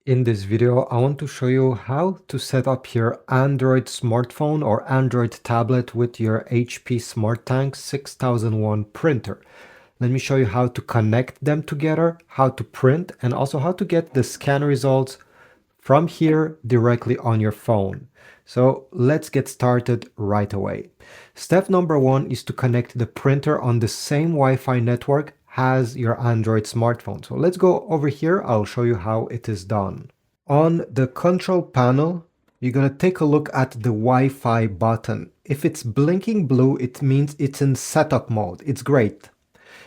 In this video, I want to show you how to set up your Android smartphone or Android tablet with your HP SmartTank 6001 printer. Let me show you how to connect them together, how to print, and also how to get the scan results from here directly on your phone. So let's get started right away. Step number one is to connect the printer on the same Wi-Fi network as your Android smartphone. So let's go over here. I'll show you how it is done. On the control panel, you're going to take a look at the Wi-Fi button. If it's blinking blue, it means it's in setup mode. It's great.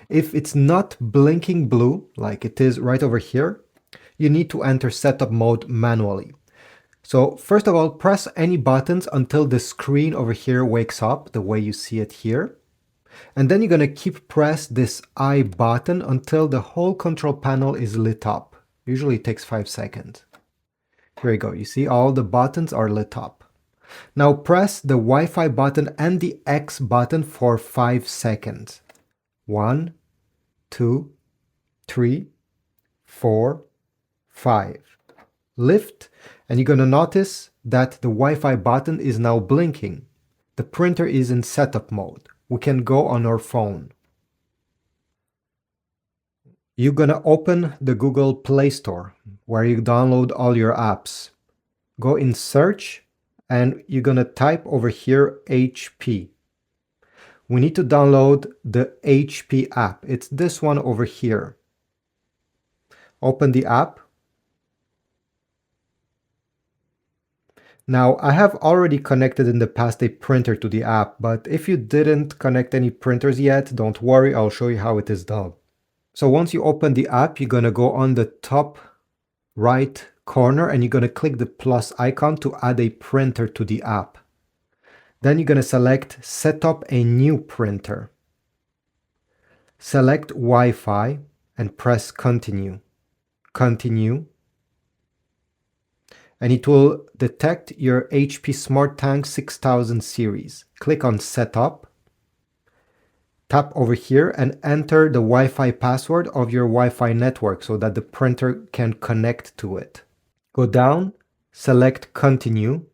If it's not blinking blue, like it is right over here, you need to enter setup mode manually. So first of all, press any buttons until the screen over here wakes up the way you see it here. And then you're going to keep press this I button until the whole control panel is lit up. Usually it takes 5 seconds. Here we go. You see all the buttons are lit up. Now press the Wi-Fi button and the X button for 5 seconds. 1, 2, 3, 4, 5. Lift, and you're going to notice that the Wi-Fi button is now blinking. The printer is in setup mode. We can go on our phone. You're going to open the Google Play Store where you download all your apps. Go in search and you're going to type over here HP. We need to download the HP app. It's this one over here. Open the app. Now, I have already connected in the past a printer to the app, but if you didn't connect any printers yet, don't worry, I'll show you how it is done. So once you open the app, you're going to go on the top right corner and you're going to click the plus icon to add a printer to the app. Then you're going to select set up a new printer. Select Wi-Fi and press continue. Continue. And it will detect your HP SmartTank 6000 series. Click on Setup. Tap over here and enter the Wi-Fi password of your Wi-Fi network so that the printer can connect to it. Go down, select Continue.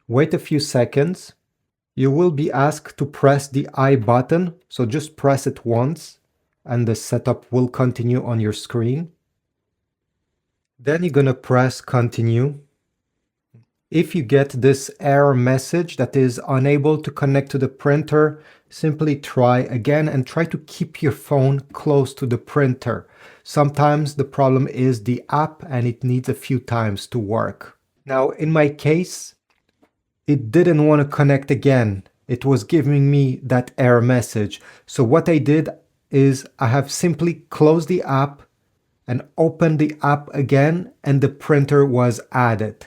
Wait a few seconds. You will be asked to press the I button, so just press it once and the setup will continue on your screen. Then you're going to press continue. If you get this error message that is unable to connect to the printer, simply try again and try to keep your phone close to the printer. Sometimes the problem is the app and it needs a few times to work. Now in my case, it didn't want to connect again. It was giving me that error message. So what I did is I have simply closed the app and open the app again and the printer was added.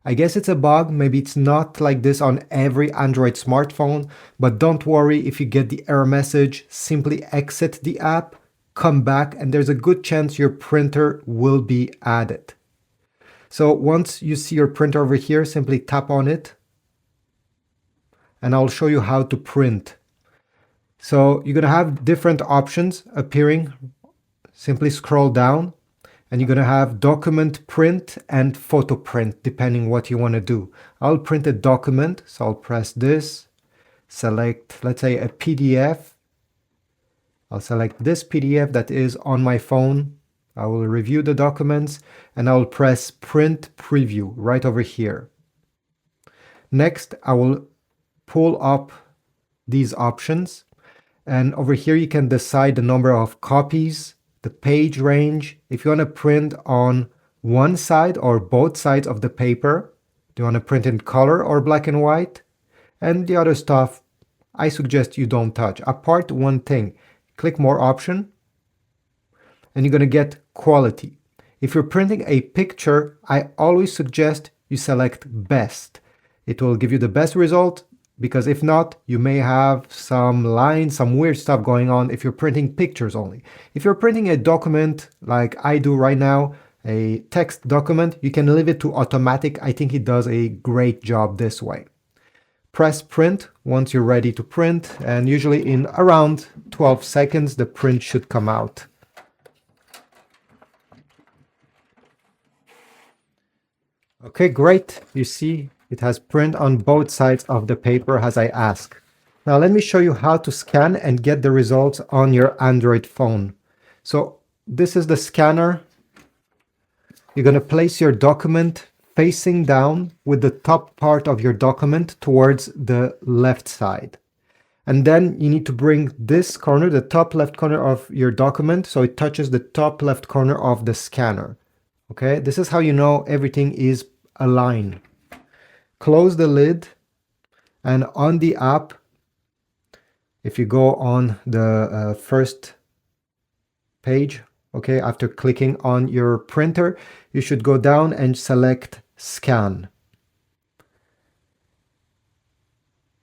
I guess it's a bug, maybe it's not like this on every Android smartphone, but don't worry if you get the error message, simply exit the app, come back, and there's a good chance your printer will be added. So once you see your printer over here, simply tap on it and I'll show you how to print. So you're going to have different options appearing. Simply scroll down and you're going to have document print and photo print depending what you want to do. I'll print a document, so I'll press this, select, let's say, a PDF. I'll select this PDF that is on my phone. I will review the documents and I'll press print preview right over here. Next, I will pull up these options and over here you can decide the number of copies, the page range, if you want to print on one side or both sides of the paper, do you want to print in color or black and white, and the other stuff I suggest you don't touch. Apart one thing, click more option and you're going to get quality. If you're printing a picture, I always suggest you select best. It will give you the best result, because if not, you may have some lines, some weird stuff going on if you're printing pictures only. If you're printing a document like I do right now, a text document, you can leave it to automatic. I think it does a great job this way. Press print once you're ready to print, and usually in around 12 seconds, the print should come out. Okay, great. You see it has print on both sides of the paper as I asked. Now let me show you how to scan and get the results on your Android phone. So this is the scanner. You're going to place your document facing down with the top part of your document towards the left side. And then you need to bring this corner, the top left corner of your document, so it touches the top left corner of the scanner. Okay, this is how you know everything is aligned. Close the lid, and on the app, if you go on the first page, okay, after clicking on your printer, you should go down and select scan.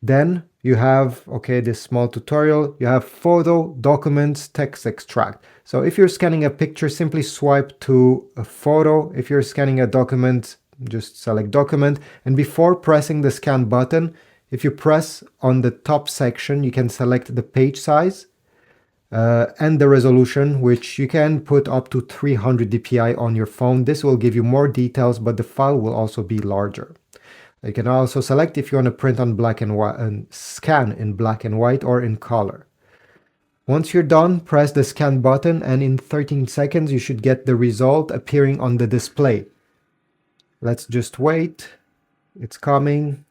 Then you have, okay, this small tutorial, you have photo, documents, text extract. So if you're scanning a picture, simply swipe to a photo. If you're scanning a document, just select document. And before pressing the scan button, if you press on the top section, you can select the page size and the resolution, which you can put up to 300 dpi on your phone. This will give you more details, but the file will also be larger. You can also select if you want to print on black and white and scan in black and white or in color. Once you're done, press the scan button, and in 13 seconds you should get the result appearing on the display. Let's just wait. It's coming.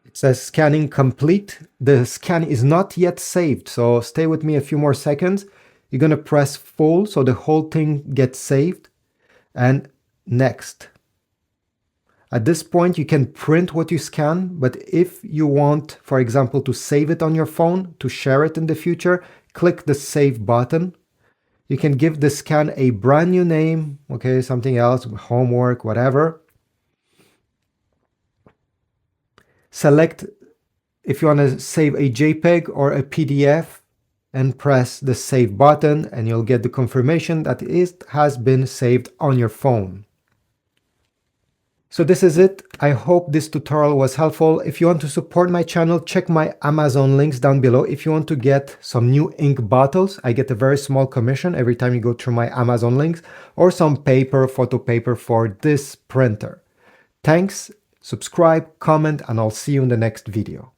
It says scanning complete. The scan is not yet saved, so stay with me a few more seconds. You're going to press full so the whole thing gets saved, and next. At this point, you can print what you scan, but if you want, for example, to save it on your phone, to share it in the future, click the save button. You can give the scan a brand new name, okay, something else, homework, whatever. Select if you want to save a JPEG or a PDF and press the save button, and you'll get the confirmation that it has been saved on your phone. So this is it. I hope this tutorial was helpful. If you want to support my channel, check my Amazon links down below. If you want to get some new ink bottles, I get a very small commission every time you go through my Amazon links, or some paper, photo paper for this printer. Thanks, subscribe, comment, and I'll see you in the next video.